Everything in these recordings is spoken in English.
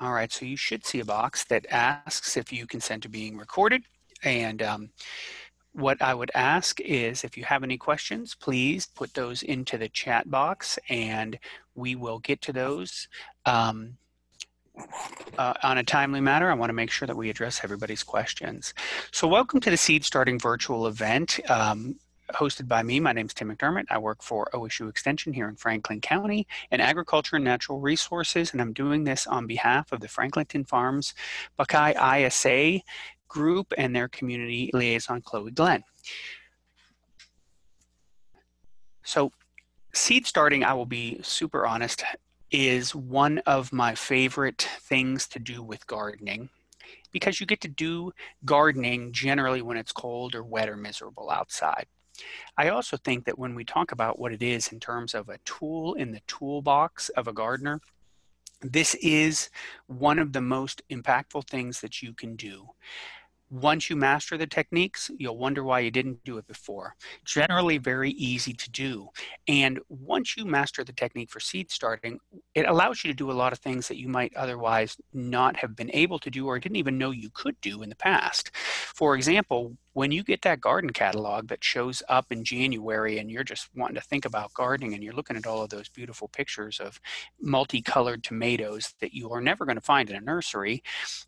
All right, so you should see a box that asks if you consent to being recorded. And what I would ask is if you have any questions, please put those into the chat box and we will get to those on a timely manner. I want to make sure that we address everybody's questions. So welcome to the Seed Starting virtual event. Hosted by me. My name is Tim McDermott. I work for OSU Extension here in Franklin County in Agriculture and Natural Resources, and I'm doing this on behalf of the Franklinton Farms Buckeye ISA group and their community liaison, Chloe Glenn. So seed starting, I will be super honest, is one of my favorite things to do with gardening, because you get to do gardening generally when it's cold or wet or miserable outside. I also think that when we talk about what it is in terms of a tool in the toolbox of a gardener, this is one of the most impactful things that you can do. Once you master the techniques, you'll wonder why you didn't do it before. Generally very easy to do. And once you master the technique for seed starting, it allows you to do a lot of things that you might otherwise not have been able to do or didn't even know you could do in the past. For example, when you get that garden catalog that shows up in January and you're just wanting to think about gardening and you're looking at all of those beautiful pictures of multicolored tomatoes that you are never going to find in a nursery,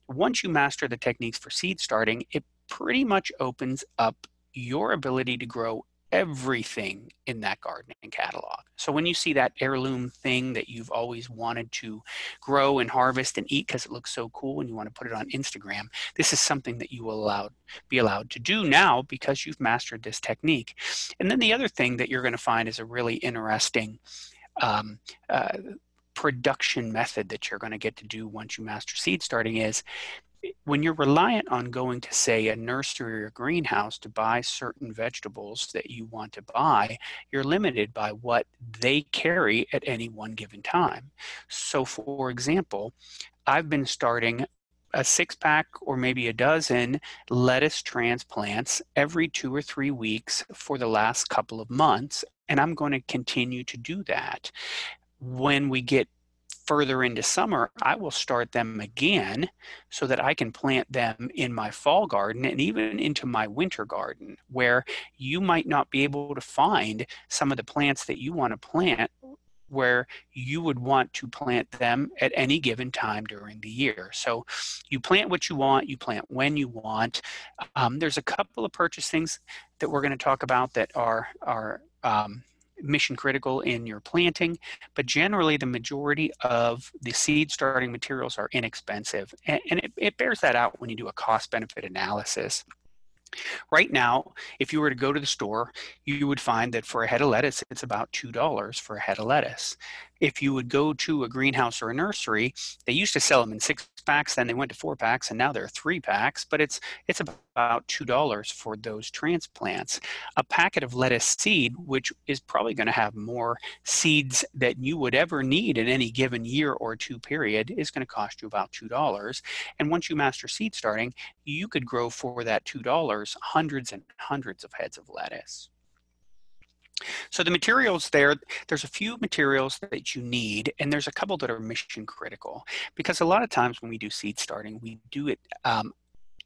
once you master the techniques for seed starting, it pretty much opens up your ability to grow everything in that gardening catalog. So when you see that heirloom thing that you've always wanted to grow and harvest and eat because it looks so cool and you want to put it on Instagram, this is something that you will be allowed to do now because you've mastered this technique. And then the other thing that you're going to find is a really interesting production method that you're going to get to do once you master seed starting is when you're reliant on going to, say, a nursery or greenhouse to buy certain vegetables that you want to buy, you're limited by what they carry at any one given time. So, for example, I've been starting a 6-pack or maybe a dozen lettuce transplants every 2 or 3 weeks for the last couple of months, and I'm going to continue to do that. When we get further into summer, I will start them again so that I can plant them in my fall garden and even into my winter garden, where you might not be able to find some of the plants that you want to plant where you would want to plant them at any given time during the year. So you plant what you want, you plant when you want. There's a couple of purchase things that we're going to talk about that are mission critical in your planting, but generally the majority of the seed starting materials are inexpensive, and it bears that out when you do a cost benefit analysis. Right now, if you were to go to the store, you would find that for a head of lettuce, it's about $2 for a head of lettuce. If you would go to a greenhouse or a nursery, they used to sell them in 6-packs, then they went to 4-packs, and now they're 3-packs, but it's about $2 for those transplants. A packet of lettuce seed, which is probably going to have more seeds that you would ever need in any given year or two period, is going to cost you about $2. And once you master seed starting, you could grow for that $2 hundreds and hundreds of heads of lettuce. So the materials there's a few materials that you need, and there's a couple that are mission critical, because a lot of times when we do seed starting, we do it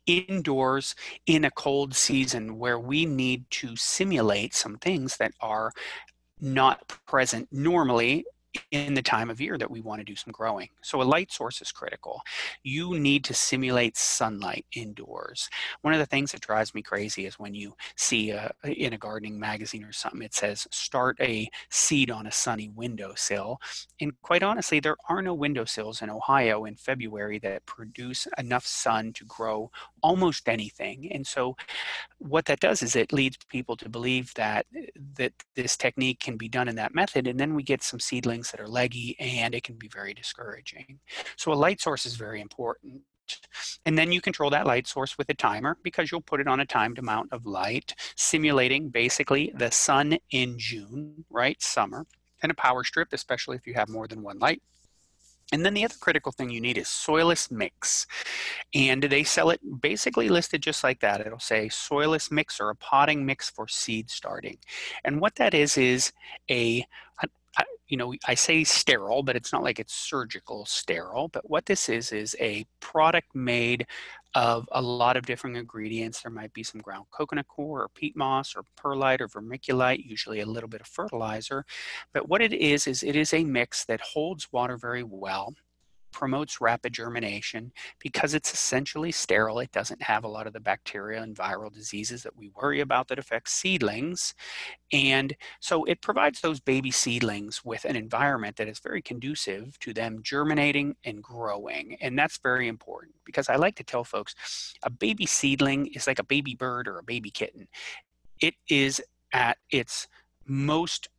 indoors in a cold season where we need to simulate some things that are not present normally in the time of year that we want to do some growing. So a light source is critical. You need to simulate sunlight indoors. One of the things that drives me crazy is when you see in a gardening magazine or something, it says start a seed on a sunny windowsill. And quite honestly, there are no windowsills in Ohio in February that produce enough sun to grow almost anything. And so what that does is it leads people to believe that this technique can be done in that method, and then we get some seedlings that are leggy, and it can be very discouraging. So a light source is very important. And then you control that light source with a timer, because you'll put it on a timed amount of light, simulating basically the sun in June, right, summer, and a power strip, especially if you have more than one light. And then the other critical thing you need is soilless mix. And they sell it basically listed just like that. It'll say soilless mix or a potting mix for seed starting. And what that is I say sterile, but it's not like it's surgical sterile. But what this is a product made of a lot of different ingredients. There might be some ground coconut coir or peat moss or perlite or vermiculite, usually a little bit of fertilizer. But what it is it is a mix that holds water very well, promotes rapid germination because it's essentially sterile. It doesn't have a lot of the bacteria and viral diseases that we worry about that affect seedlings. And so it provides those baby seedlings with an environment that is very conducive to them germinating and growing. And that's very important because I like to tell folks a baby seedling is like a baby bird or a baby kitten. It is at its most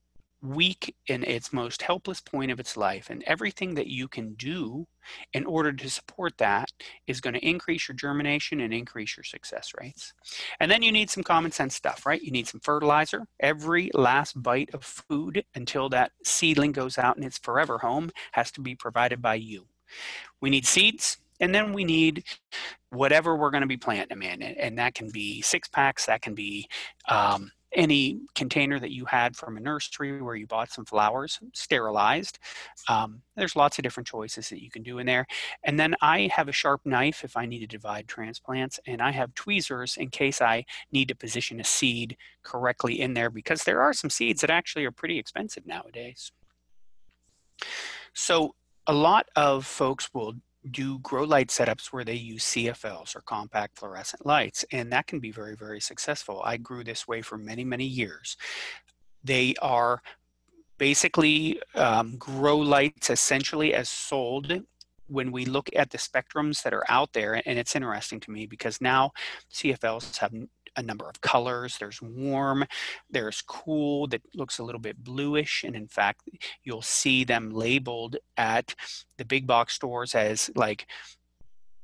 weak in its most helpless point of its life, and everything that you can do in order to support that is going to increase your germination and increase your success rates. And then you need some common sense stuff, right? You need some fertilizer. Every last bite of food until that seedling goes out in its forever home has to be provided by you. We need seeds, and then we need whatever we're going to be planting them in, and that can be 6-packs, that can be any container that you had from a nursery where you bought some flowers, sterilized. There's lots of different choices that you can do in there. And then I have a sharp knife if I need to divide transplants, and I have tweezers in case I need to position a seed correctly in there, because there are some seeds that actually are pretty expensive nowadays. So a lot of folks will do grow light setups where they use CFLs or compact fluorescent lights, and that can be very, very successful. I grew this way for many, many years. They are basically grow lights essentially as sold when we look at the spectrums that are out there. And it's interesting to me because now CFLs have a number of colors. There's warm, there's cool that looks a little bit bluish, and in fact you'll see them labeled at the big box stores as like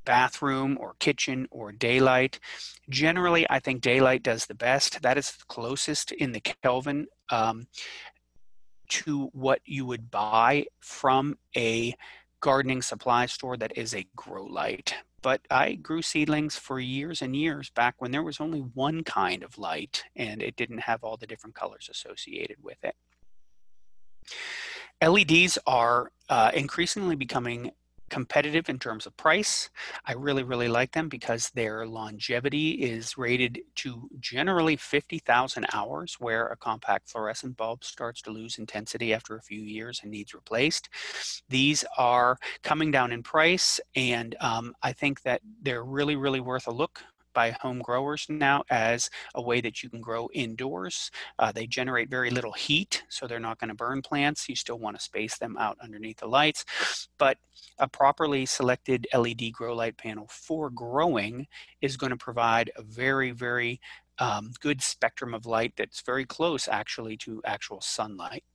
bathroom or kitchen or daylight. Generally, I think daylight does the best. That is the closest in the Kelvin to what you would buy from a gardening supply store that is a grow light. But I grew seedlings for years and years back when there was only one kind of light and it didn't have all the different colors associated with it. LEDs are increasingly becoming competitive in terms of price. I really, really like them because their longevity is rated to generally 50,000 hours, where a compact fluorescent bulb starts to lose intensity after a few years and needs replaced. These are coming down in price, and I think that they're really, really worth a look by home growers now as a way that you can grow indoors. They generate very little heat, so they're not going to burn plants. You still want to space them out underneath the lights, but a properly selected LED grow light panel for growing is going to provide a very, very good spectrum of light that's very close actually to actual sunlight.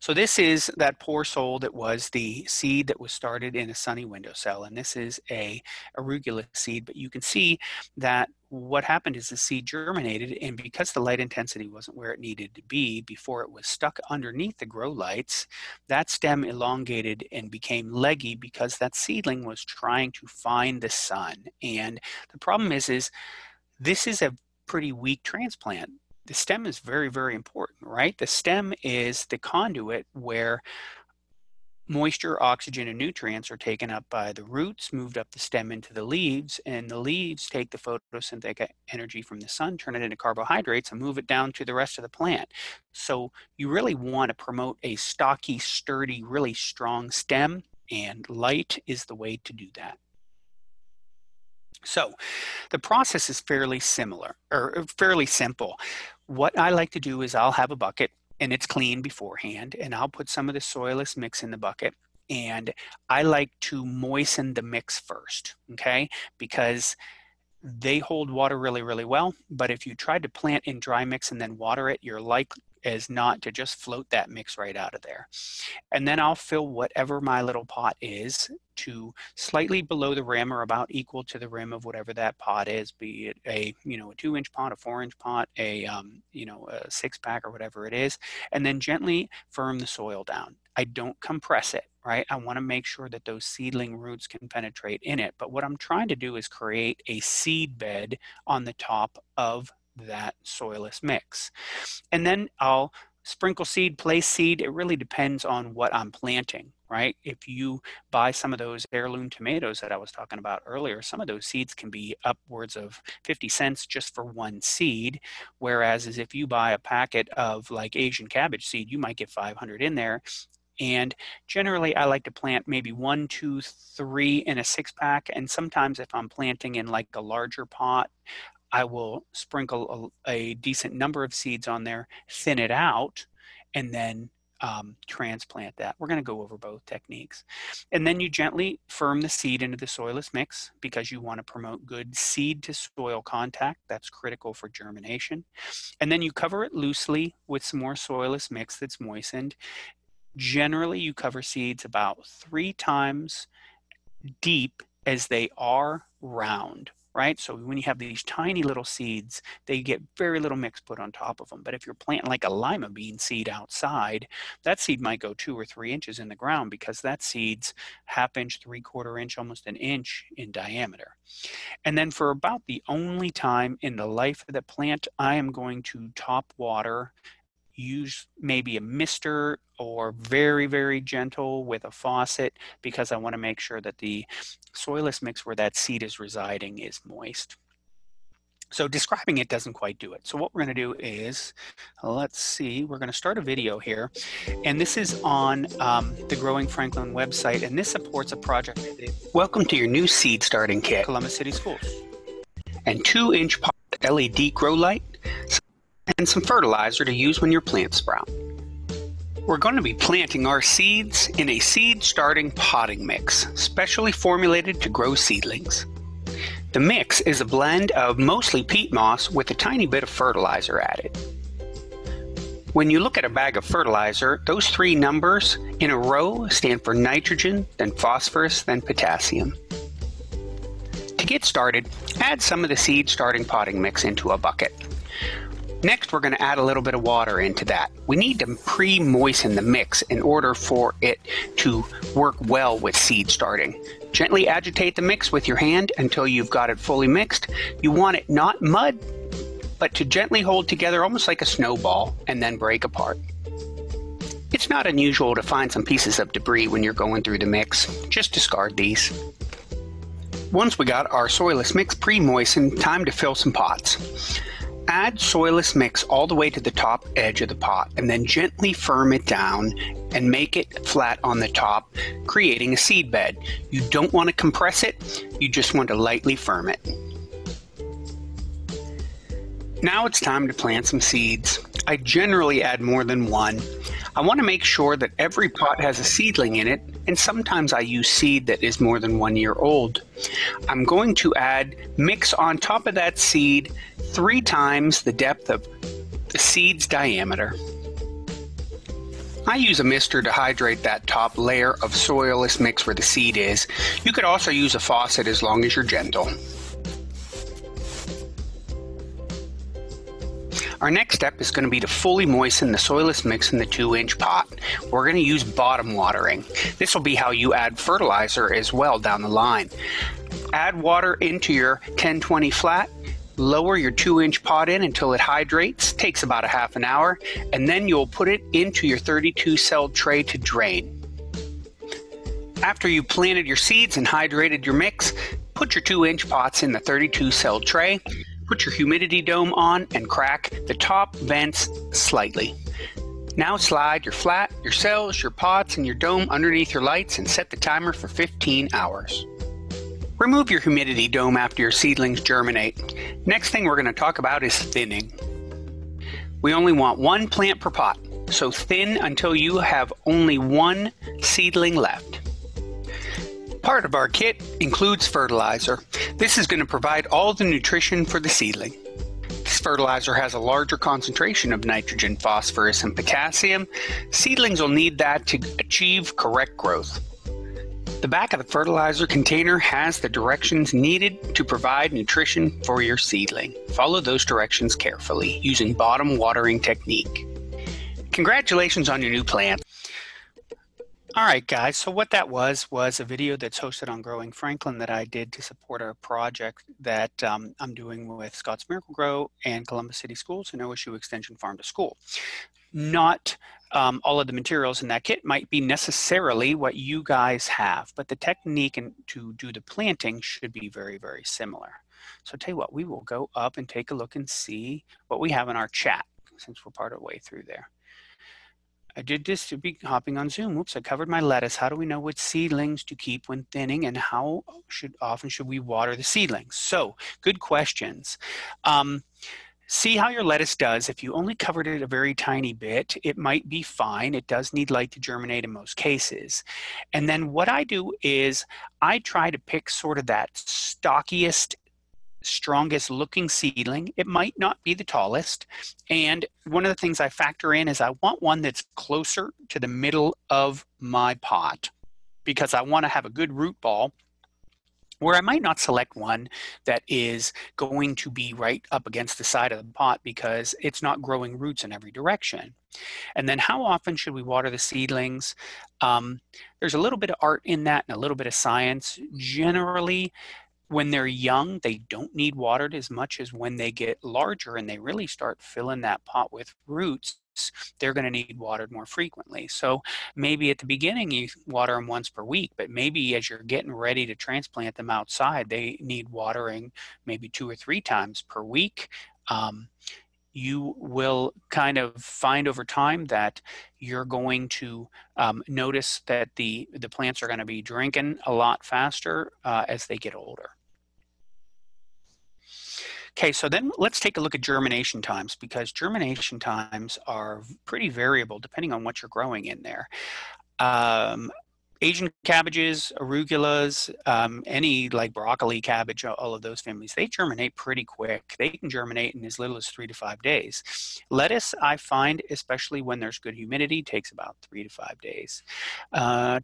So this is that poor soul that was the seed that was started in a sunny windowsill, and this is a arugula seed, but you can see that what happened is the seed germinated, and because the light intensity wasn't where it needed to be before it was stuck underneath the grow lights, that stem elongated and became leggy because that seedling was trying to find the sun. And the problem is this is a pretty weak transplant. The stem is very, very important, right? The stem is the conduit where moisture, oxygen, and nutrients are taken up by the roots, moved up the stem into the leaves, and the leaves take the photosynthetic energy from the sun, turn it into carbohydrates, and move it down to the rest of the plant. So you really want to promote a stocky, sturdy, really strong stem, and light is the way to do that. So the process is fairly similar, or fairly simple. What I like to do is I'll have a bucket, and it's clean beforehand, and I'll put some of the soilless mix in the bucket, and I like to moisten the mix first, okay? Because they hold water really, really well, but if you tried to plant in dry mix and then water it, you're like as not to just float that mix right out of there. And then I'll fill whatever my little pot is to slightly below the rim or about equal to the rim of whatever that pot is, be it a 2-inch pot, a 4-inch pot, a 6-pack or whatever it is, and then gently firm the soil down. I don't compress it, right? I want to make sure that those seedling roots can penetrate in it. But what I'm trying to do is create a seed bed on the top of that soilless mix. And then I'll Sprinkle seed, place seed, it really depends on what I'm planting, right? If you buy some of those heirloom tomatoes that I was talking about earlier, some of those seeds can be upwards of 50 cents just for one seed. Whereas if you buy a packet of like Asian cabbage seed, you might get 500 in there. And generally, I like to plant maybe 1, 2, 3 in a 6-pack. And sometimes if I'm planting in like a larger pot, I will sprinkle a decent number of seeds on there, thin it out, and then transplant that. We're going to go over both techniques. And then you gently firm the seed into the soilless mix because you want to promote good seed to soil contact. That's critical for germination. And then you cover it loosely with some more soilless mix that's moistened. Generally, you cover seeds about 3 times deep as they are round, right? So when you have these tiny little seeds, they get very little mix put on top of them. But if you're planting like a lima bean seed outside, that seed might go 2 or 3 inches in the ground because that seed's 1/2 inch, 3/4 inch, almost an inch in diameter. And then for about the only time in the life of the plant, I am going to top water, use maybe a mister or very, very gentle with a faucet because I want to make sure that the soilless mix where that seed is residing is moist. So describing it doesn't quite do it. So what we're going to do is, let's see, we're going to start a video here. And this is on the Growing Franklin website, and this supports a project. Welcome to your new seed starting kit, Columbus City Schools. And 2-inch pot LED grow light, and some fertilizer to use when your plants sprout. We're going to be planting our seeds in a seed starting potting mix, specially formulated to grow seedlings. The mix is a blend of mostly peat moss with a tiny bit of fertilizer added. When you look at a bag of fertilizer, those 3 numbers in a row stand for nitrogen, then phosphorus, then potassium. To get started, add some of the seed starting potting mix into a bucket. Next, we're going to add a little bit of water into that. We need to pre-moisten the mix in order for it to work well with seed starting. Gently agitate the mix with your hand until you've got it fully mixed. You want it not mud, but to gently hold together almost like a snowball and then break apart. It's not unusual to find some pieces of debris when you're going through the mix. Just discard these. Once we got our soilless mix pre-moistened, time to fill some pots. Add soilless mix all the way to the top edge of the pot and then gently firm it down and make it flat on the top, creating a seed bed. You don't want to compress it, you just want to lightly firm it. Now it's time to plant some seeds. I generally add more than 1. I want to make sure that every pot has a seedling in it, and sometimes I use seed that is more than 1 year old. I'm going to add mix on top of that seed 3 times the depth of the seed's diameter. I use a mister to hydrate that top layer of soilless mix where the seed is. You could also use a faucet as long as you're gentle. Our next step is going to be to fully moisten the soilless mix in the 2-inch pot. We're going to use bottom watering. This will be how you add fertilizer as well down the line. Add water into your 10-20 flat. Lower your 2-inch pot in until it hydrates. Takes about a half an hour. And then you'll put it into your 32-cell tray to drain. After you've planted your seeds and hydrated your mix, put your 2-inch pots in the 32-cell tray. Put your humidity dome on and crack the top vents slightly. Now slide your flat, your cells, your pots, and your dome underneath your lights and set the timer for 15 hours. Remove your humidity dome after your seedlings germinate. Next thing we're going to talk about is thinning. We only want 1 plant per pot, so thin until you have only 1 seedling left. Part of our kit includes fertilizer. This is going to provide all the nutrition for the seedling. This fertilizer has a larger concentration of nitrogen, phosphorus, and potassium. Seedlings will need that to achieve correct growth. The back of the fertilizer container has the directions needed to provide nutrition for your seedling. Follow those directions carefully using bottom watering technique. Congratulations on your new plant. All right, guys, so what that was a video that's hosted on Growing Franklin that I did to support a project that I'm doing with Scott's Miracle-Gro and Columbus City Schools and OSU Extension Farm to School. not all of the materials in that kit might be necessarily what you guys have, but the technique to do the planting should be very, very similar. So I'll tell you what, we will go up and take a look and see what we have in our chat since we're part of the way through there. I did this to be hopping on Zoom. Oops, I covered my lettuce. How do we know which seedlings to keep when thinning, and how often should we water the seedlings? So good questions. See how your lettuce does. If you only covered it a very tiny bit, it might be fine. It does need light to germinate in most cases. And then what I do is I try to pick sort of that stockiest, strongest looking seedling. It might not be the tallest. And one of the things I factor in is I want one that's closer to the middle of my pot because I want to have a good root ball, where I might not select one that is going to be right up against the side of the pot because it's not growing roots in every direction. And then how often should we water the seedlings? There's a little bit of art in that and a little bit of science. Generally, when they're young, they don't need watered as much as when they get larger and they really start filling that pot with roots. They're going to need watered more frequently. So maybe at the beginning you water them once per week, but maybe as you're getting ready to transplant them outside, they need watering maybe 2 or 3 times per week. You will kind of find over time that you're going to notice that the plants are going to be drinking a lot faster as they get older. Okay, so then let's take a look at germination times, because germination times are pretty variable depending on what you're growing in there. Asian cabbages, arugulas, any like broccoli, cabbage, all of those families, they germinate pretty quick. They can germinate in as little as 3 to 5 days. Lettuce, I find, especially when there's good humidity, takes about 3 to 5 days.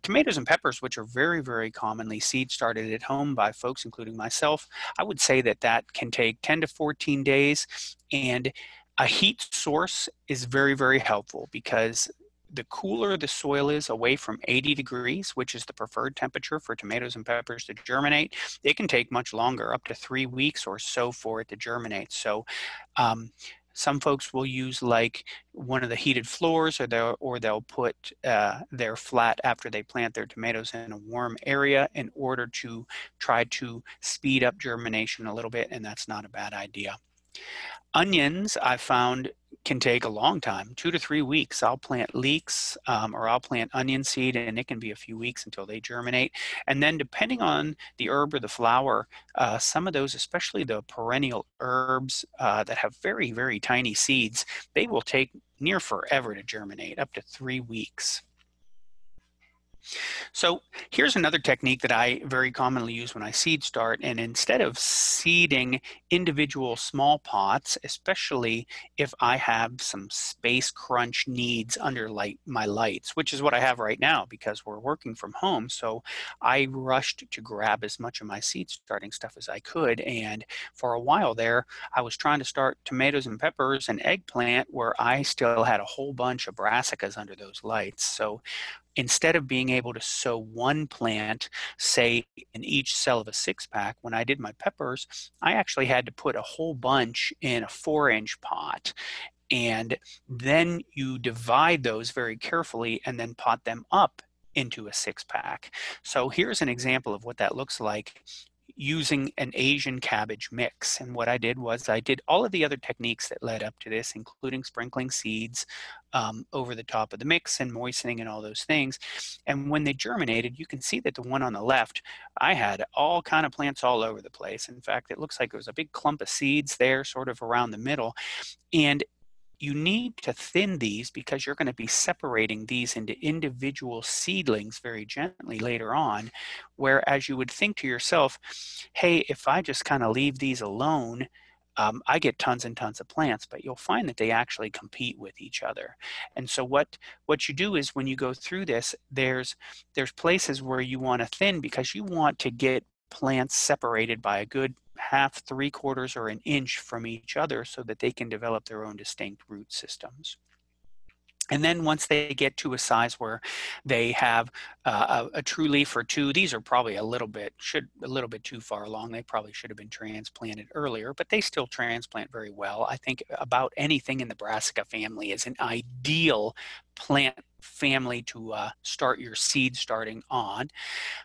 Tomatoes and peppers, which are very, very commonly seed started at home by folks, including myself, I would say that that can take 10 to 14 days. And a heat source is very, very helpful, because the cooler the soil is away from 80 degrees, which is the preferred temperature for tomatoes and peppers to germinate, it can take much longer, up to 3 weeks or so, for it to germinate. So some folks will use like one of the heated floors, or they'll put their flat after they plant their tomatoes in a warm area in order to try to speed up germination a little bit, and that's not a bad idea. Onions, I found, can take a long time, 2 to 3 weeks. I'll plant leeks or I'll plant onion seed, and it can be a few weeks until they germinate. And then depending on the herb or the flower, some of those, especially the perennial herbs that have very, very tiny seeds, they will take near forever to germinate, up to 3 weeks. So here's another technique that I very commonly use when I seed start. And instead of seeding individual small pots, especially if I have some space crunch needs under my lights, which is what I have right now because we're working from home. So I rushed to grab as much of my seed starting stuff as I could. And for a while there, I was trying to start tomatoes and peppers and eggplant where I still had a whole bunch of brassicas under those lights. So instead of being able to sow one plant, say in each cell of a 6-pack, when I did my peppers, I actually had to put a whole bunch in a 4-inch pot. And then you divide those very carefully and then pot them up into a 6-pack. So here's an example of what that looks like using an Asian cabbage mix. And what I did was I did all of the other techniques that led up to this, including sprinkling seeds over the top of the mix and moistening and all those things. And when they germinated, you can see that the one on the left, I had all kind of plants all over the place. In fact, it looks like there was a big clump of seeds there sort of around the middle. And you need to thin these because you're going to be separating these into individual seedlings very gently later on, whereas you would think to yourself, hey, if I just kind of leave these alone, I get tons and tons of plants, but you'll find that they actually compete with each other. And so what you do is when you go through this, there's places where you want to thin because you want to get plants separated by a good half, 3/4, or an inch from each other so that they can develop their own distinct root systems. And then once they get to a size where they have a true leaf or two, these are probably a little bit too far along. They probably should have been transplanted earlier, but they still transplant very well. I think about anything in the brassica family is an ideal plant family to start your seed starting on.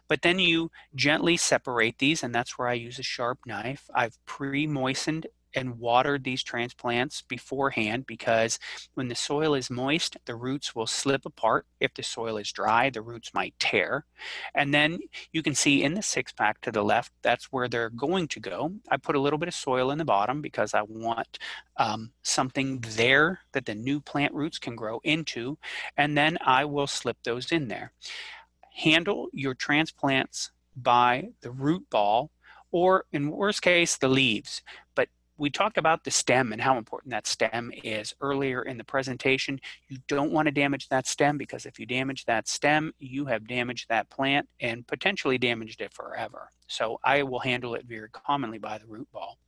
But then you gently separate these, and that's where I use a sharp knife. I've pre-moistened and watered these transplants beforehand, because when the soil is moist, the roots will slip apart. If the soil is dry, the roots might tear. And then you can see in the 6-pack to the left, that's where they're going to go. I put a little bit of soil in the bottom because I want something there that the new plant roots can grow into, and then I will slip those in there. Handle your transplants by the root ball, or in worst case, the leaves. But we talked about the stem and how important that stem is earlier in the presentation. You don't want to damage that stem, because if you damage that stem, you have damaged that plant and potentially damaged it forever. So I will handle it very commonly by the root ball.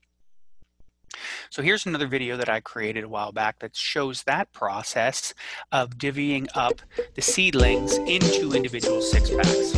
So here's another video that I created a while back that shows that process of divvying up the seedlings into individual 6-packs.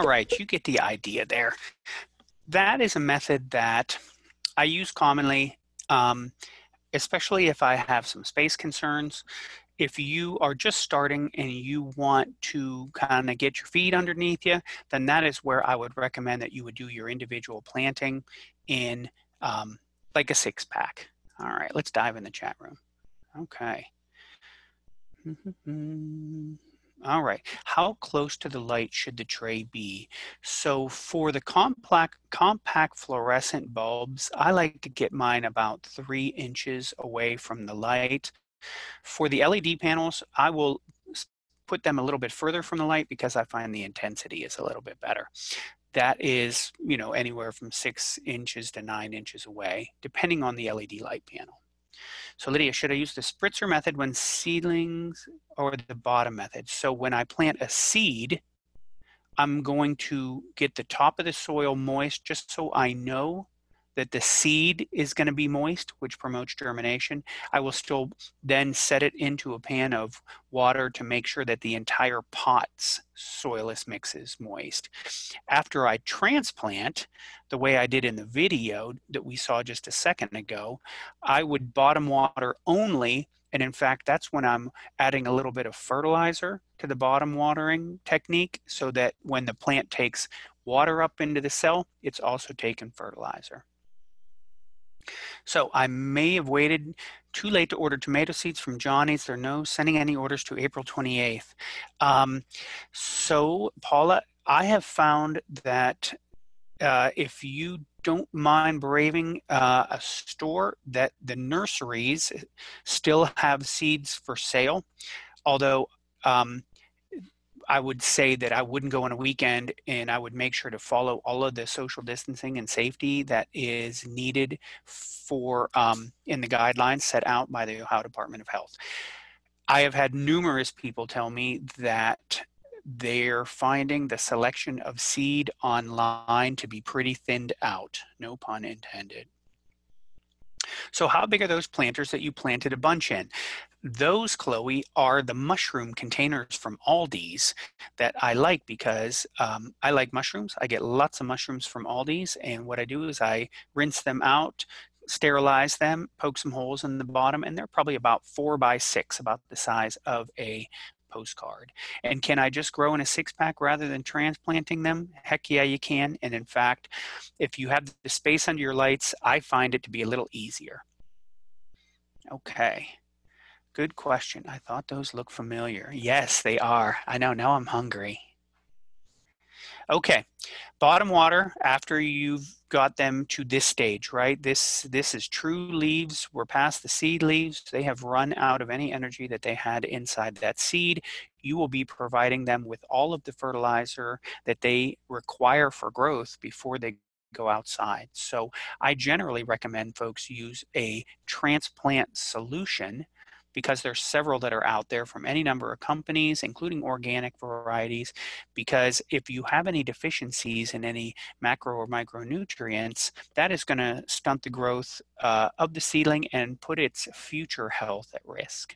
All right, you get the idea there. That is a method that I use commonly, especially if I have some space concerns. If you are just starting and you want to kind of get your feet underneath you, then that is where I would recommend that you would do your individual planting in like a 6-pack. All right, let's dive in the chat room. Okay. All right, how close to the light should the tray be? So for the compact fluorescent bulbs, I like to get mine about 3 inches away from the light. For the LED panels, I will put them a little bit further from the light because I find the intensity is a little bit better. That is, anywhere from 6 inches to 9 inches away, depending on the LED light panel. So Lydia, should I use the spritzer method when seedlings or the bottom method? So when I plant a seed, I'm going to get the top of the soil moist just so I know that the seed is going to be moist, which promotes germination. I will still then set it into a pan of water to make sure that the entire pot's soilless mix is moist. After I transplant, the way I did in the video that we saw just a second ago, I would bottom water only. And in fact, that's when I'm adding a little bit of fertilizer to the bottom watering technique so that when the plant takes water up into the cell, it's also taking fertilizer. So I may have waited too late to order tomato seeds from Johnny's. There are no sending any orders to April 28th. So Paula, I have found that if you don't mind braving a store, that the nurseries still have seeds for sale, although I would say that I wouldn't go on a weekend, and I would make sure to follow all of the social distancing and safety that is needed for in the guidelines set out by the Ohio Department of Health. I have had numerous people tell me that they're finding the selection of seed online to be pretty thinned out, no pun intended. So how big are those planters that you planted a bunch in? Those, Chloe, are the mushroom containers from Aldi's that I like because I like mushrooms. I get lots of mushrooms from Aldi's, and what I do is I rinse them out, sterilize them, poke some holes in the bottom, and they're probably about 4 by 6, about the size of a postcard. And can I just grow in a 6-pack rather than transplanting them? Heck yeah, you can. And in fact, if you have the space under your lights, I find it to be a little easier. Okay. Good question. I thought those looked familiar. Yes, they are. I know. Now I'm hungry. Okay. Bottom water after you've got them to this stage, right? This is true leaves. We're past the seed leaves. They have run out of any energy that they had inside that seed. You will be providing them with all of the fertilizer that they require for growth before they go outside. So I generally recommend folks use a transplant solution, because there's several that are out there from any number of companies, including organic varieties, because if you have any deficiencies in any macro or micronutrients, that is going to stunt the growth of the seedling and put its future health at risk.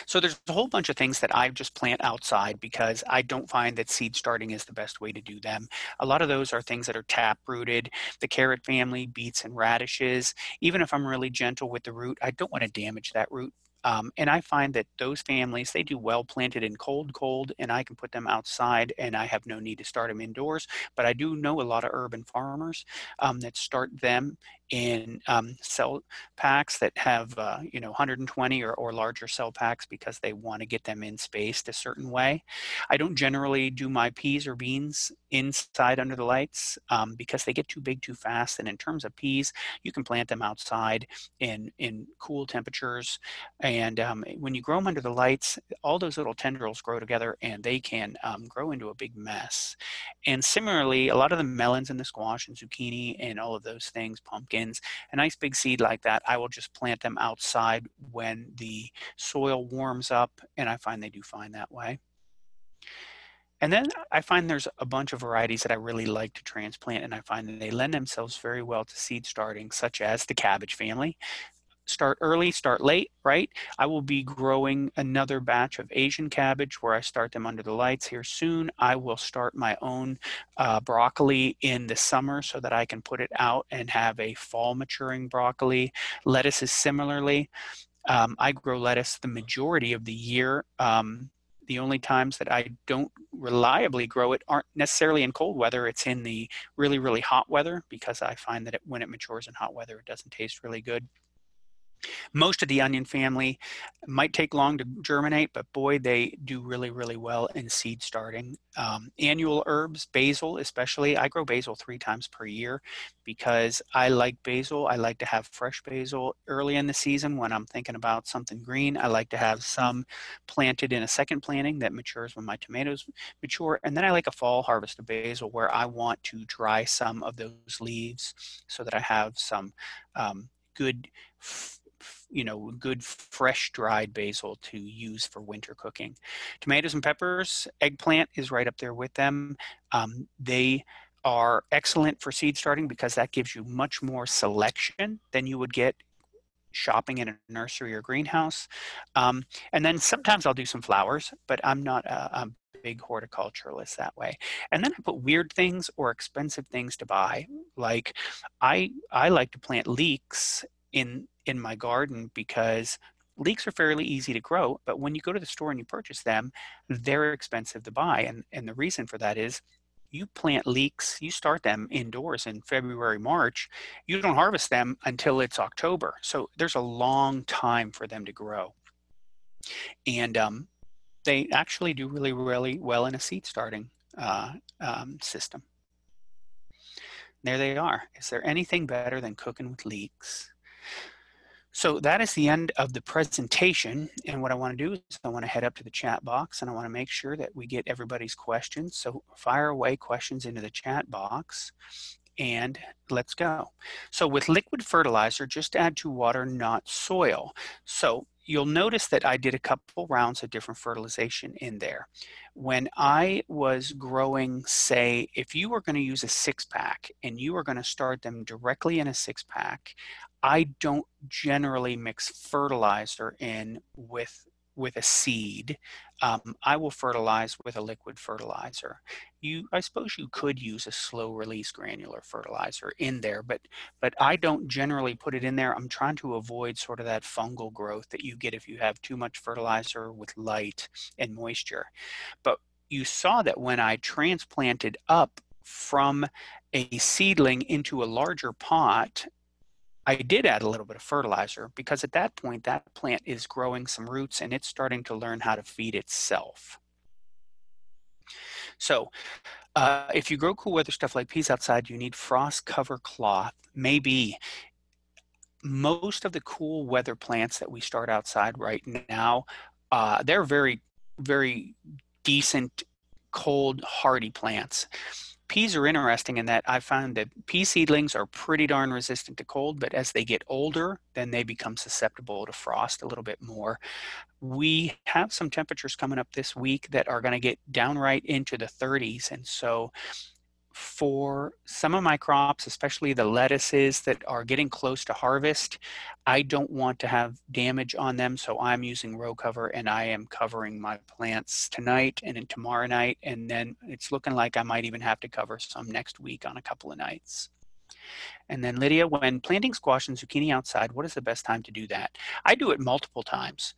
So there's a whole bunch of things that I just plant outside because I don't find that seed starting is the best way to do them. A lot of those are things that are tap rooted, the carrot family, beets and radishes. Even if I'm really gentle with the root, I don't want to damage that root. And I find that those families, they do well planted in cold, and I can put them outside and I have no need to start them indoors. But I do know a lot of urban farmers that start them in cell packs that have 120 or larger cell packs because they want to get them in spaced a certain way. I don't generally do my peas or beans inside under the lights because they get too big too fast. And in terms of peas, you can plant them outside in cool temperatures. And when you grow them under the lights, all those little tendrils grow together and they can grow into a big mess. And similarly, a lot of the melons and the squash and zucchini and all of those things, pumpkins, a nice big seed like that, I will just plant them outside when the soil warms up, and I find they do fine that way. And then I find there's a bunch of varieties that I really like to transplant, and I find that they lend themselves very well to seed starting, such as the cabbage family. start early, start late, right? I will be growing another batch of Asian cabbage where I start them under the lights here soon. I will start my own broccoli in the summer so that I can put it out and have a fall maturing broccoli. Lettuce is similarly. I grow lettuce the majority of the year. The only times that I don't reliably grow it aren't necessarily in cold weather. It's in the really, really hot weather, because I find that when it matures in hot weather, it doesn't taste really good. Most of the onion family might take long to germinate, but boy, they do really, really well in seed starting. Annual herbs, basil especially. I grow basil 3 times per year because I like basil. I like to have fresh basil early in the season when I'm thinking about something green. I like to have some planted in a second planting that matures when my tomatoes mature. And then I like a fall harvest of basil where I want to dry some of those leaves so that I have some good good fresh dried basil to use for winter cooking. Tomatoes and peppers, eggplant is right up there with them. They are excellent for seed starting because that gives you much more selection than you would get shopping in a nursery or greenhouse. And then sometimes I'll do some flowers, but I'm not a big horticulturalist that way. And then I put weird things or expensive things to buy. Like I like to plant leeks in my garden because leeks are fairly easy to grow, but when you go to the store and you purchase them, they're expensive to buy. And the reason for that is you plant leeks, you start them indoors in February, March, you don't harvest them until it's October. So there's a long time for them to grow. And they actually do really, really well in a seed starting system. There they are. Is there anything better than cooking with leeks? So that is the end of the presentation. And what I want to do is I want to head up to the chat box and I want to make sure that we get everybody's questions. So fire away questions into the chat box and let's go. So with liquid fertilizer, just add to water, not soil. So you'll notice that I did a couple rounds of different fertilization in there. When I was growing, say, if you were going to use a 6-pack and you were going to start them directly in a 6-pack, I don't generally mix fertilizer in with a seed. I will fertilize with a liquid fertilizer. I suppose you could use a slow release granular fertilizer in there, but I don't generally put it in there. I'm trying to avoid sort of that fungal growth that you get if you have too much fertilizer with light and moisture. But you saw that when I transplanted up from a seedling into a larger pot, I did add a little bit of fertilizer because at that point, that plant is growing some roots and it's starting to learn how to feed itself. So if you grow cool weather stuff like peas outside, you need frost cover cloth. Maybe. Most of the cool weather plants that we start outside right now, they're very, very decent, cold, hardy plants. Peas are interesting in that I found that pea seedlings are pretty darn resistant to cold, but as they get older, then they become susceptible to frost a little bit more. We have some temperatures coming up this week that are going to get downright into the 30s. And so for some of my crops, especially the lettuces that are getting close to harvest, I don't want to have damage on them. So I'm using row cover and I am covering my plants tonight and then tomorrow night. And then it's looking like I might even have to cover some next week on a couple of nights. And then Lydia, when planting squash and zucchini outside, what is the best time to do that? I do it multiple times.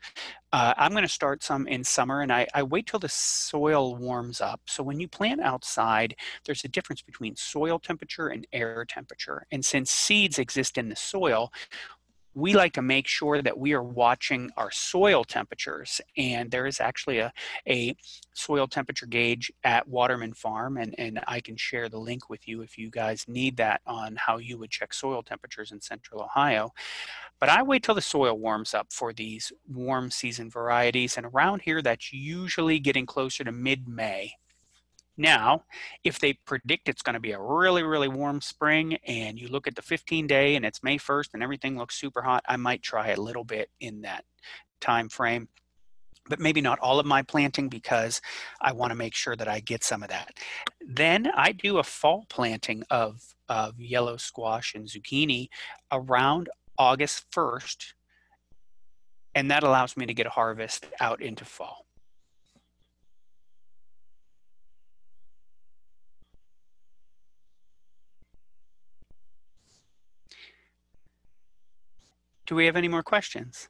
I'm going to start some in summer and I wait till the soil warms up. So when you plant outside, there's a difference between soil temperature and air temperature. And since seeds exist in the soil, we like to make sure that we are watching our soil temperatures. And there is actually a soil temperature gauge at Waterman Farm, and I can share the link with you if you guys need that on how you would check soil temperatures in Central Ohio. But I wait till the soil warms up for these warm season varieties, and around here that's usually getting closer to mid-May. Now, if they predict it's going to be a really, really warm spring and you look at the 15-day and it's May 1st and everything looks super hot, I might try a little bit in that time frame, but maybe not all of my planting because I want to make sure that I get some of that. Then I do a fall planting of yellow squash and zucchini around August 1st. And that allows me to get a harvest out into fall. Do we have any more questions?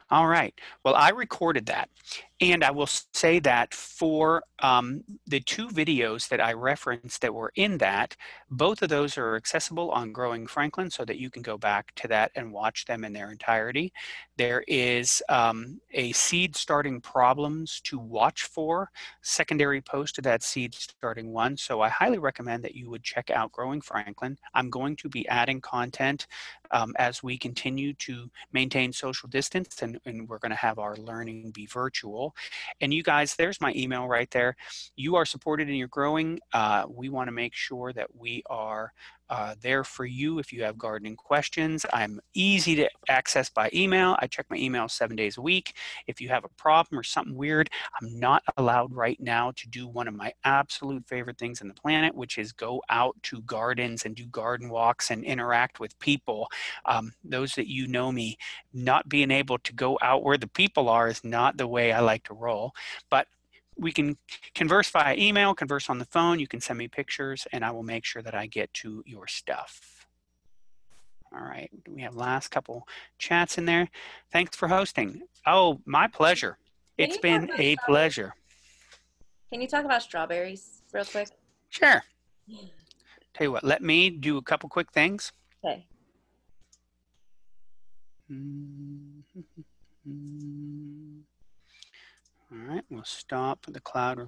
All right. Well, I recorded that. And I will say that for the 2 videos that I referenced that were in that, both of those are accessible on Growing Franklin so that you can go back to that and watch them in their entirety. There is a seed starting problems to watch for secondary post to that seed starting one. So I highly recommend that you would check out Growing Franklin. I'm going to be adding content as we continue to maintain social distance, and we're going to have our learning be virtual. And you guys, there's my email right there. You are supported in your growing. We want to make sure that we are there for you if you have gardening questions. I'm easy to access by email. I check my email 7 days a week. If you have a problem or something weird, I'm not allowed right now to do one of my absolute favorite things on the planet, which is go out to gardens and do garden walks and interact with people. Those that you know me, not being able to go out where the people are is not the way I like to roll. But we can converse via email, converse on the phone. You can send me pictures and I will make sure that I get to your stuff. All right, we have last couple chats in there. Thanks for hosting. Oh, my pleasure. It's been a pleasure. Can you talk about strawberries real quick? Sure. Tell you what, let me do a couple quick things. Okay. All right, we'll stop the cloud